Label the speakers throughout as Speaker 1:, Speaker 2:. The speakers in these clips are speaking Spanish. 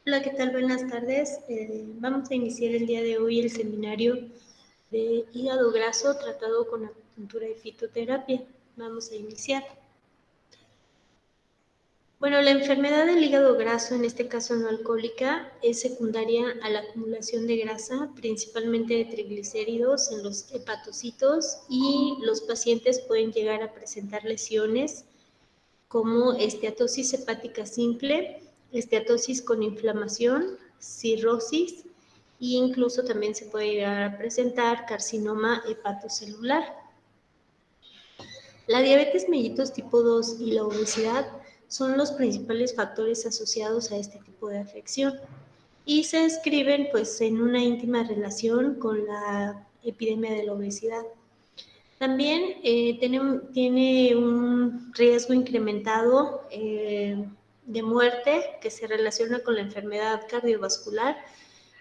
Speaker 1: Hola, ¿qué tal? Buenas tardes. Vamos a iniciar el día de hoy el seminario de hígado graso tratado con acupuntura y fitoterapia. Vamos a iniciar. Bueno, la enfermedad del hígado graso, en este caso no alcohólica, es secundaria a la acumulación de grasa, principalmente de triglicéridos en los hepatocitos, y los pacientes pueden llegar a presentar lesiones como esteatosis hepática simple, esteatosis con inflamación, cirrosis e incluso también se puede llegar a presentar carcinoma hepatocelular. La diabetes mellitus tipo 2 y la obesidad son los principales factores asociados a este tipo de afección y se describen pues en una íntima relación con la epidemia de la obesidad. También tiene un riesgo incrementado de muerte que se relaciona con la enfermedad cardiovascular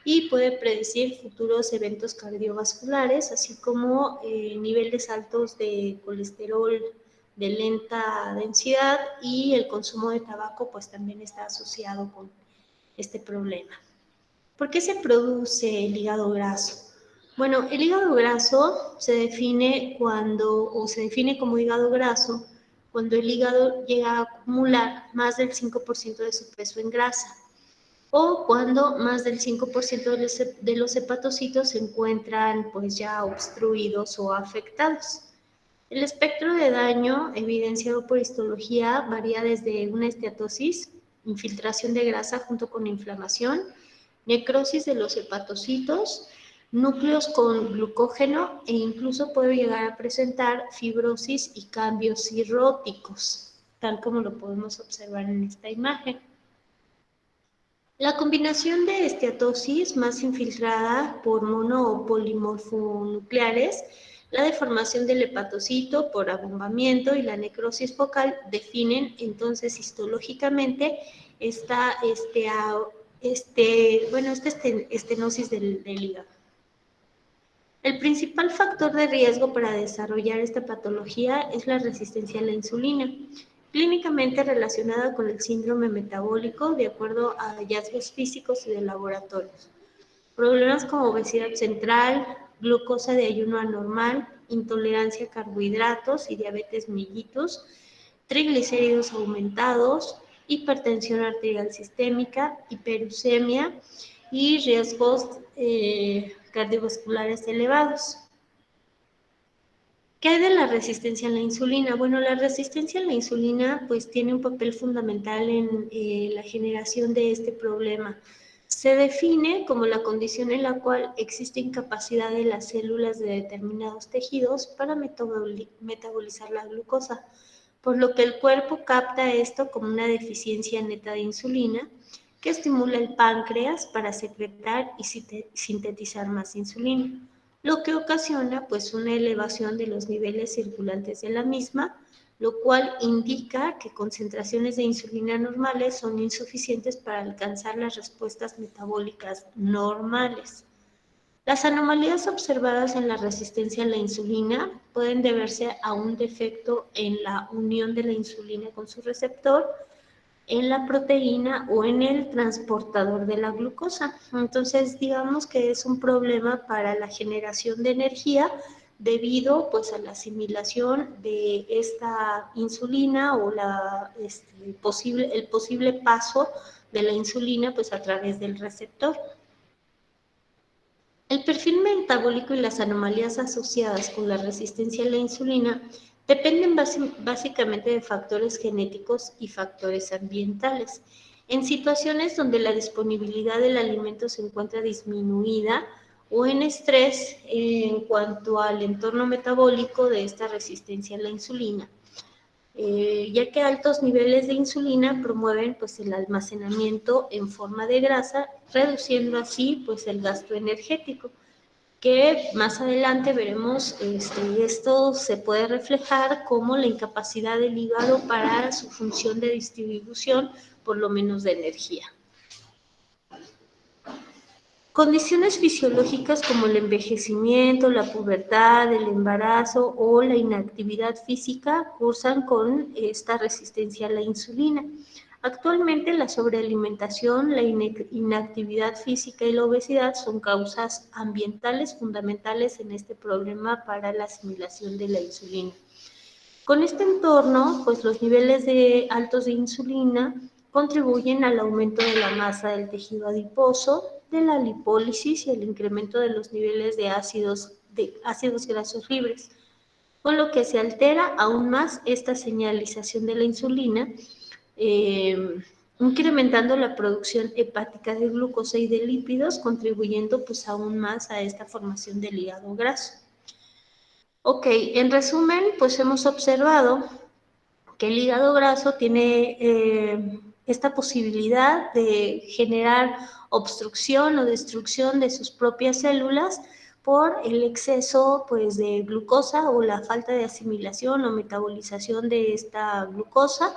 Speaker 1: y puede predecir futuros eventos cardiovasculares, así como niveles altos de colesterol de lenta densidad, y el consumo de tabaco pues también está asociado con este problema. ¿Por qué se produce el hígado graso? Bueno, el hígado graso se define como hígado graso cuando el hígado llega a acumular más del 5% de su peso en grasa, o cuando más del 5% de los hepatocitos se encuentran pues ya obstruidos o afectados. El espectro de daño evidenciado por histología varía desde una esteatosis, infiltración de grasa junto con inflamación, necrosis de los hepatocitos, núcleos con glucógeno e incluso puede llegar a presentar fibrosis y cambios cirróticos, tal como lo podemos observar en esta imagen. La combinación de esteatosis más infiltrada por mono o polimorfonucleares, la deformación del hepatocito por abombamiento y la necrosis focal definen entonces histológicamente esta estenosis del hígado. El principal factor de riesgo para desarrollar esta patología es la resistencia a la insulina, clínicamente relacionada con el síndrome metabólico de acuerdo a hallazgos físicos y de laboratorios. Problemas como obesidad central, glucosa de ayuno anormal, intolerancia a carbohidratos y diabetes mellitus, triglicéridos aumentados, hipertensión arterial sistémica, hiperuremia y riesgos cardiovasculares elevados. ¿Qué hay de la resistencia a la insulina? Bueno, la resistencia a la insulina pues tiene un papel fundamental en la generación de este problema. Se define como la condición en la cual existe incapacidad de las células de determinados tejidos para metabolizar la glucosa, por lo que el cuerpo capta esto como una deficiencia neta de insulina que estimula el páncreas para secretar y sintetizar más insulina, lo que ocasiona pues una elevación de los niveles circulantes de la misma, lo cual indica que concentraciones de insulina normales son insuficientes para alcanzar las respuestas metabólicas normales. Las anomalías observadas en la resistencia a la insulina pueden deberse a un defecto en la unión de la insulina con su receptor, en la proteína o en el transportador de la glucosa. Entonces, digamos que es un problema para la generación de energía debido pues a la asimilación de esta insulina o el posible paso de la insulina pues a través del receptor. El perfil metabólico y las anomalías asociadas con la resistencia a la insulina dependen básicamente de factores genéticos y factores ambientales. En situaciones donde la disponibilidad del alimento se encuentra disminuida o en estrés en cuanto al entorno metabólico de esta resistencia a la insulina, ya que altos niveles de insulina promueven pues, el almacenamiento en forma de grasa, reduciendo así pues, el gasto energético, que más adelante veremos, esto se puede reflejar como la incapacidad del hígado para su función de distribución, por lo menos de energía. Condiciones fisiológicas como el envejecimiento, la pubertad, el embarazo o la inactividad física cursan con esta resistencia a la insulina. Actualmente la sobrealimentación, la inactividad física y la obesidad son causas ambientales fundamentales en este problema para la asimilación de la insulina. Con este entorno, pues los niveles altos de insulina contribuyen al aumento de la masa del tejido adiposo, de la lipólisis y el incremento de los niveles de ácidos grasos libres, con lo que se altera aún más esta señalización de la insulina, incrementando la producción hepática de glucosa y de lípidos, contribuyendo pues aún más a esta formación del hígado graso. Ok, en resumen, pues hemos observado que el hígado graso tiene esta posibilidad de generar obstrucción o destrucción de sus propias células por el exceso pues, de glucosa o la falta de asimilación o metabolización de esta glucosa,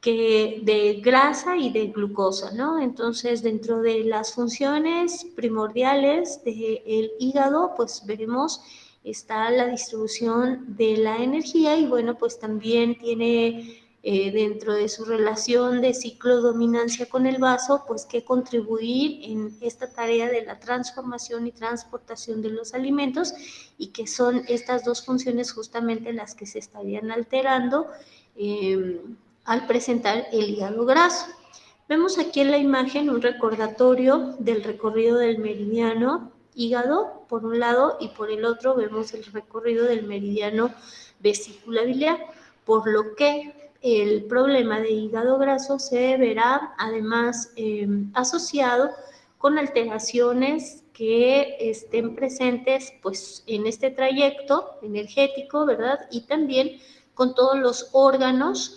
Speaker 1: de grasa y de glucosa, ¿no? Entonces, dentro de las funciones primordiales del hígado, pues veremos está la distribución de la energía y bueno, pues también tiene dentro de su relación de ciclo-dominancia con el vaso, pues que contribuir en esta tarea de la transformación y transportación de los alimentos y que son estas dos funciones justamente las que se estarían alterando al presentar el hígado graso. Vemos aquí en la imagen un recordatorio del recorrido del meridiano hígado por un lado y por el otro vemos el recorrido del meridiano vesícula biliar, por lo que el problema de hígado graso se verá además asociado con alteraciones que estén presentes pues en este trayecto energético, ¿verdad? Y también con todos los órganos,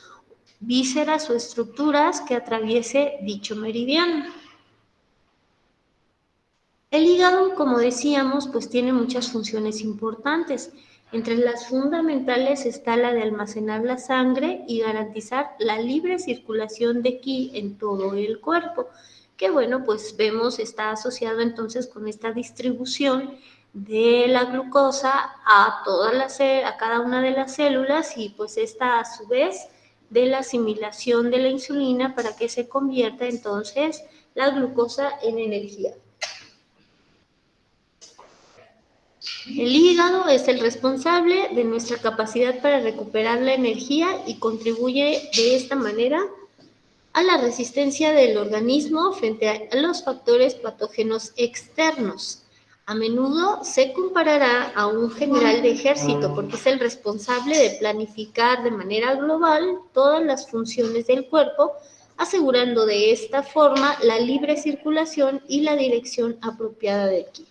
Speaker 1: vísceras o estructuras que atraviese dicho meridiano. El hígado, como decíamos, pues tiene muchas funciones importantes. Entre las fundamentales está la de almacenar la sangre y garantizar la libre circulación de ki en todo el cuerpo, que bueno, pues vemos está asociado entonces con esta distribución de la glucosa a cada una de las células y pues esta a su vez de la asimilación de la insulina para que se convierta entonces la glucosa en energía. El hígado es el responsable de nuestra capacidad para recuperar la energía y contribuye de esta manera a la resistencia del organismo frente a los factores patógenos externos. A menudo se comparará a un general de ejército porque es el responsable de planificar de manera global todas las funciones del cuerpo, asegurando de esta forma la libre circulación y la dirección apropiada de ki.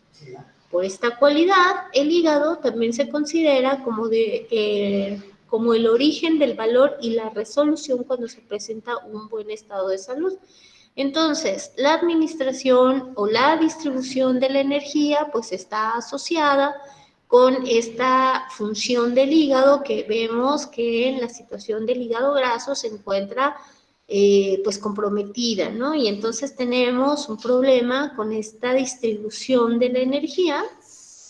Speaker 1: Por esta cualidad, el hígado también se considera como el origen del valor y la resolución cuando se presenta un buen estado de salud. Entonces, la administración o la distribución de la energía pues está asociada con esta función del hígado que vemos que en la situación del hígado graso se encuentra pues comprometida, ¿no? Y entonces tenemos un problema con esta distribución de la energía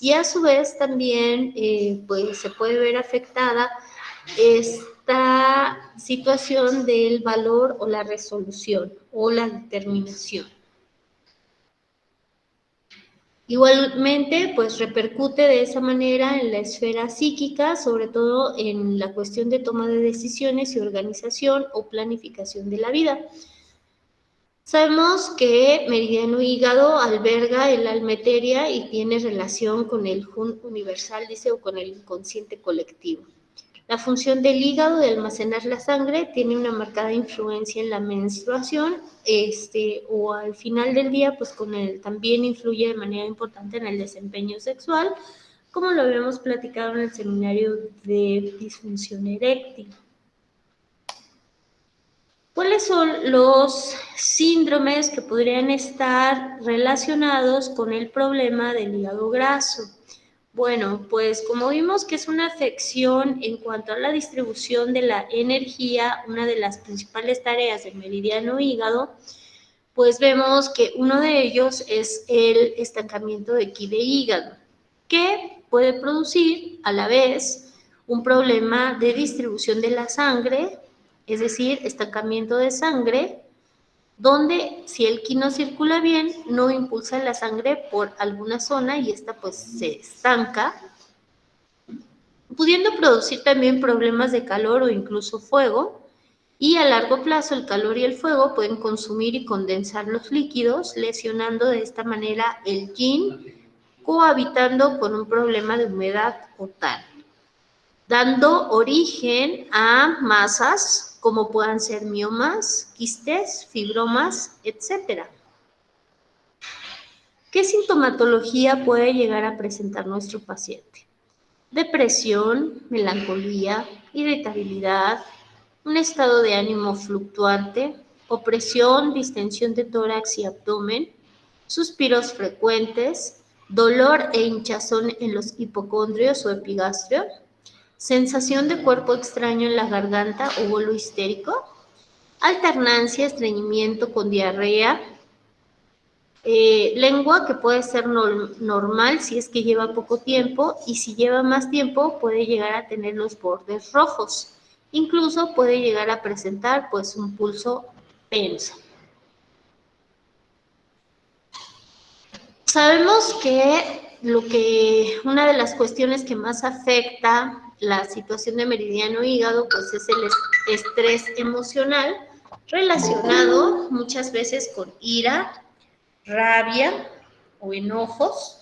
Speaker 1: y a su vez también pues se puede ver afectada esta situación del valor o la resolución o la determinación. Igualmente, pues repercute de esa manera en la esfera psíquica, sobre todo en la cuestión de toma de decisiones y organización o planificación de la vida. Sabemos que meridiano hígado alberga el alma etérea y tiene relación con el Hun universal, dice, o con el inconsciente colectivo. La función del hígado de almacenar la sangre tiene una marcada influencia en la menstruación, o al final del día, pues también influye de manera importante en el desempeño sexual, como lo habíamos platicado en el seminario de disfunción eréctil. ¿Cuáles son los síndromes que podrían estar relacionados con el problema del hígado graso? Bueno, pues como vimos que es una afección en cuanto a la distribución de la energía, una de las principales tareas del meridiano hígado, pues vemos que uno de ellos es el estancamiento de ki de hígado, que puede producir a la vez un problema de distribución de la sangre es decir, estancamiento de sangre, donde si el qi no circula bien, no impulsa la sangre por alguna zona y esta pues se estanca, pudiendo producir también problemas de calor o incluso fuego, y a largo plazo el calor y el fuego pueden consumir y condensar los líquidos, lesionando de esta manera el yin, cohabitando con un problema de humedad o tal, dando origen a masas como puedan ser miomas, quistes, fibromas, etc. ¿Qué sintomatología puede llegar a presentar nuestro paciente? Depresión, melancolía, irritabilidad, un estado de ánimo fluctuante, opresión, distensión de tórax y abdomen, suspiros frecuentes, dolor e hinchazón en los hipocondrios o epigastrio, sensación de cuerpo extraño en la garganta o bolo histérico, alternancia, estreñimiento con diarrea, lengua que puede ser normal si es que lleva poco tiempo, y si lleva más tiempo puede llegar a tener los bordes rojos. Incluso puede llegar a presentar pues un pulso tenso. Sabemos que una de las cuestiones que más afecta la situación de meridiano hígado pues es el estrés emocional, relacionado muchas veces con ira, rabia o enojos,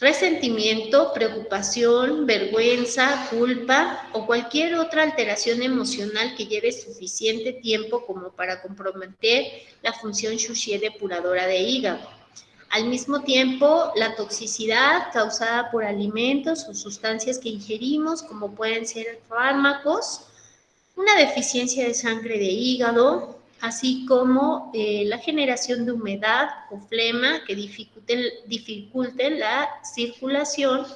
Speaker 1: resentimiento, preocupación, vergüenza, culpa o cualquier otra alteración emocional que lleve suficiente tiempo como para comprometer la función Shuxie depuradora de hígado. Al mismo tiempo, la toxicidad causada por alimentos o sustancias que ingerimos, como pueden ser fármacos, una deficiencia de sangre de hígado, así como la generación de humedad o flema que dificulten la circulación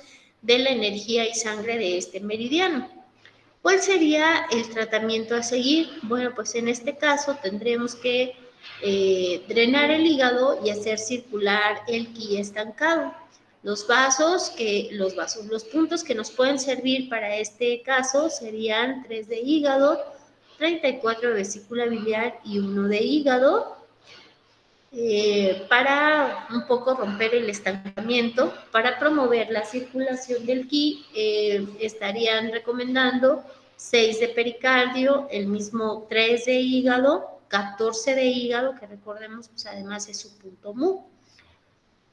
Speaker 1: de la energía y sangre de este meridiano. ¿Cuál sería el tratamiento a seguir? Bueno, pues en este caso tendremos que drenar el hígado y hacer circular el ki estancado. Los puntos que nos pueden servir para este caso serían 3 de hígado, 34 de vesícula biliar y 1 de hígado, para un poco romper el estancamiento. Para promover la circulación del ki, estarían recomendando 6 de pericardio, el mismo 3 de hígado, 14 de hígado, que recordemos, pues además es su punto mu.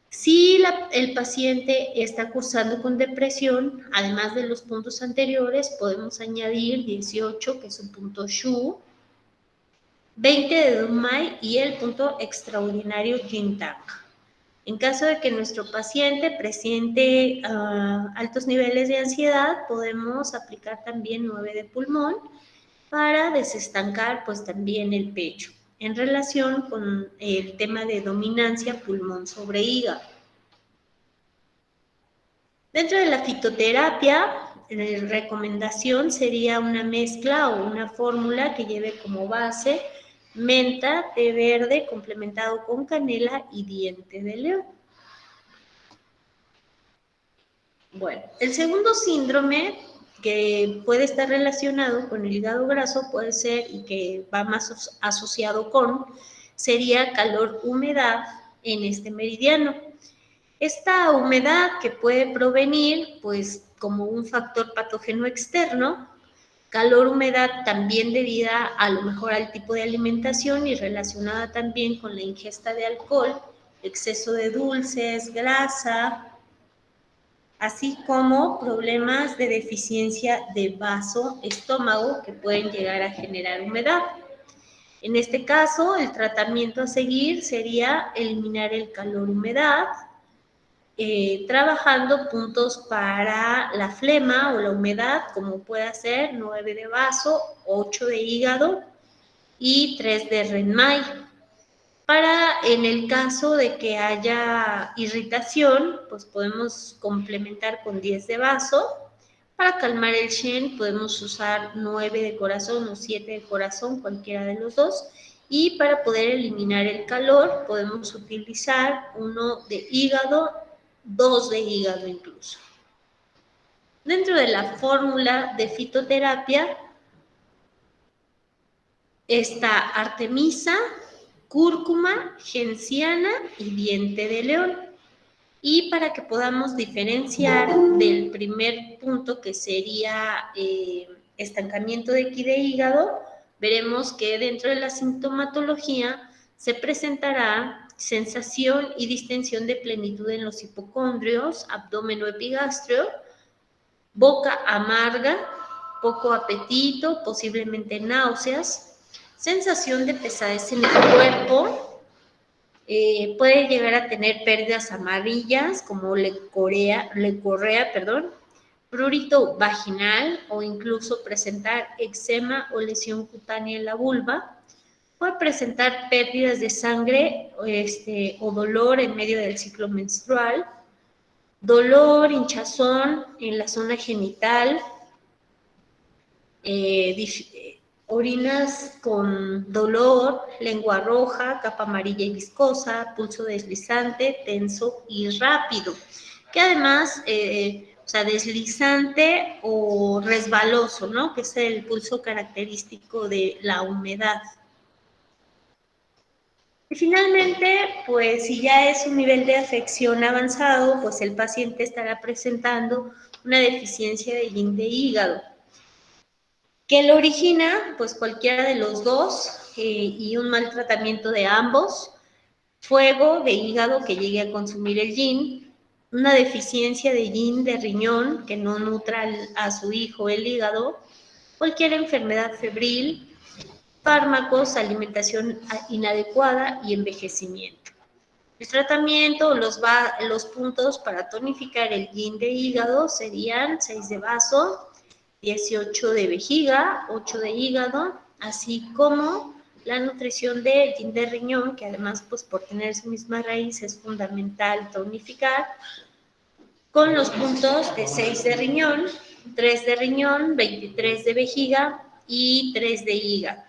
Speaker 1: Si el paciente está cursando con depresión, además de los puntos anteriores, podemos añadir 18, que es un punto shu, 20 de Dumai y el punto extraordinario Jintang. En caso de que nuestro paciente presente altos niveles de ansiedad, podemos aplicar también 9 de pulmón para desestancar pues también el pecho, en relación con el tema de dominancia pulmón sobre hígado. Dentro de la fitoterapia, la recomendación sería una mezcla o una fórmula que lleve como base menta, té verde, complementado con canela y diente de león. Bueno, el segundo síndrome que puede estar relacionado con el hígado graso puede ser, y que va más asociado con, sería calor-humedad en este meridiano. Esta humedad que puede provenir, pues, como un factor patógeno externo, calor-humedad también debida a lo mejor al tipo de alimentación y relacionada también con la ingesta de alcohol, exceso de dulces, grasa, así como problemas de deficiencia de vaso-estómago que pueden llegar a generar humedad. En este caso, el tratamiento a seguir sería eliminar el calor-humedad, trabajando puntos para la flema o la humedad, como puede ser 9 de vaso, 8 de hígado y 3 de renmai. En el caso de que haya irritación, pues podemos complementar con 10 de vaso. Para calmar el shen podemos usar 9 de corazón o 7 de corazón, cualquiera de los dos. Y para poder eliminar el calor podemos utilizar 1 de hígado, 2 de hígado incluso. Dentro de la fórmula de fitoterapia está artemisa, cúrcuma, genciana y diente de león. Y para que podamos diferenciar del primer punto, que sería estancamiento de ki de hígado, veremos que dentro de la sintomatología se presentará sensación y distensión de plenitud en los hipocondrios, abdomen o epigastrio, boca amarga, poco apetito, posiblemente náuseas, sensación de pesadez en el cuerpo. Puede llegar a tener pérdidas amarillas como leucorrea, prurito vaginal o incluso presentar eczema o lesión cutánea en la vulva. Puede presentar pérdidas de sangre o dolor en medio del ciclo menstrual, dolor, hinchazón en la zona genital, orinas con dolor, lengua roja, capa amarilla y viscosa, pulso deslizante, tenso y rápido, que además, deslizante o resbaloso, ¿no? Que es el pulso característico de la humedad. Y finalmente, pues si ya es un nivel de afección avanzado, pues el paciente estará presentando una deficiencia de yin de hígado. ¿Qué lo origina? Pues cualquiera de los dos y un mal tratamiento de ambos. Fuego de hígado que llegue a consumir el yin, una deficiencia de yin de riñón que no nutra a su hijo el hígado, cualquier enfermedad febril, fármacos, alimentación inadecuada y envejecimiento. El tratamiento, los puntos para tonificar el yin de hígado serían 6 de vaso, 18 de vejiga, 8 de hígado, así como la nutrición de yin de riñón, que además, pues por tener su misma raíz, es fundamental tonificar, con los puntos de 6 de riñón, 3 de riñón, 23 de vejiga y 3 de hígado.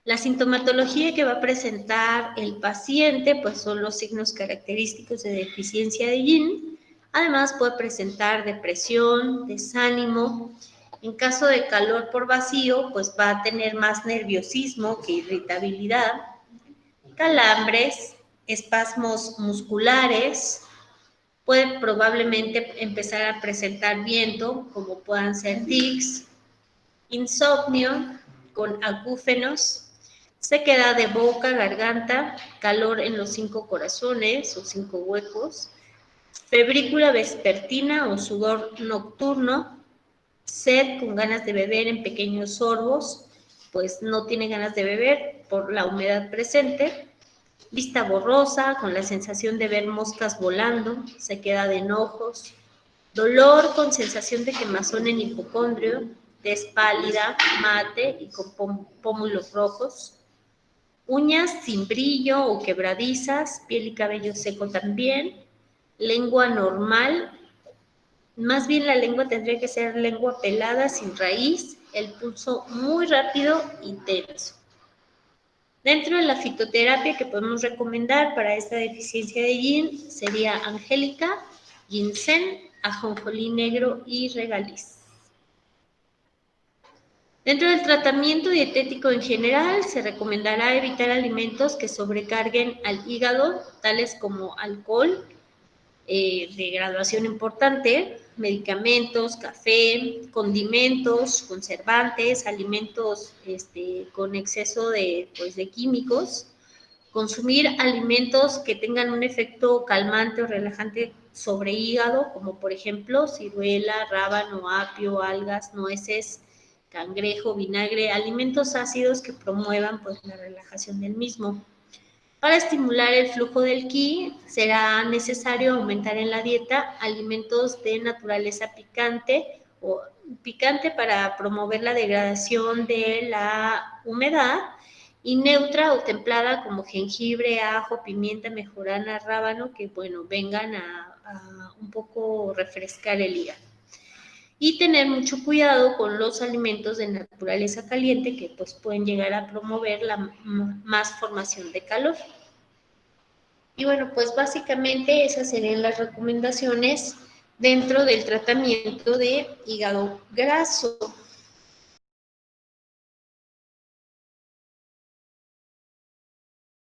Speaker 1: La sintomatología que va a presentar el paciente, pues son los signos característicos de deficiencia de yin. Además, puede presentar depresión, desánimo. En caso de calor por vacío, pues va a tener más nerviosismo que irritabilidad, calambres, espasmos musculares. Puede probablemente empezar a presentar viento, como puedan ser tics, insomnio con acúfenos, sequedad de boca, garganta, calor en los 5 corazones o 5 huecos, febrícula vespertina o sudor nocturno, sed con ganas de beber en pequeños sorbos, pues no tiene ganas de beber por la humedad presente, vista borrosa con la sensación de ver moscas volando, sequedad de ojos, dolor con sensación de quemazón en hipocondrio, tez pálida, mate y con pómulos rojos, uñas sin brillo o quebradizas, piel y cabello seco también, lengua normal, más bien la lengua tendría que ser lengua pelada, sin raíz, el pulso muy rápido y tenso. Dentro de la fitoterapia que podemos recomendar para esta deficiencia de yin sería angélica, ginseng, ajonjolí negro y regaliz. Dentro del tratamiento dietético en general, se recomendará evitar alimentos que sobrecarguen al hígado, tales como alcohol de graduación importante, medicamentos, café, condimentos, conservantes, alimentos con exceso de químicos, consumir alimentos que tengan un efecto calmante o relajante sobre hígado, como por ejemplo ciruela, rábano, apio, algas, nueces, cangrejo, vinagre, alimentos ácidos que promuevan pues la relajación del mismo. Para estimular el flujo del ki, será necesario aumentar en la dieta alimentos de naturaleza picante para promover la degradación de la humedad, y neutra o templada como jengibre, ajo, pimienta, mejorana, rábano, que vengan a un poco refrescar el hígado. Y tener mucho cuidado con los alimentos de naturaleza caliente que pues pueden llegar a promover la más formación de calor. Y pues básicamente esas serían las recomendaciones dentro del tratamiento de hígado graso.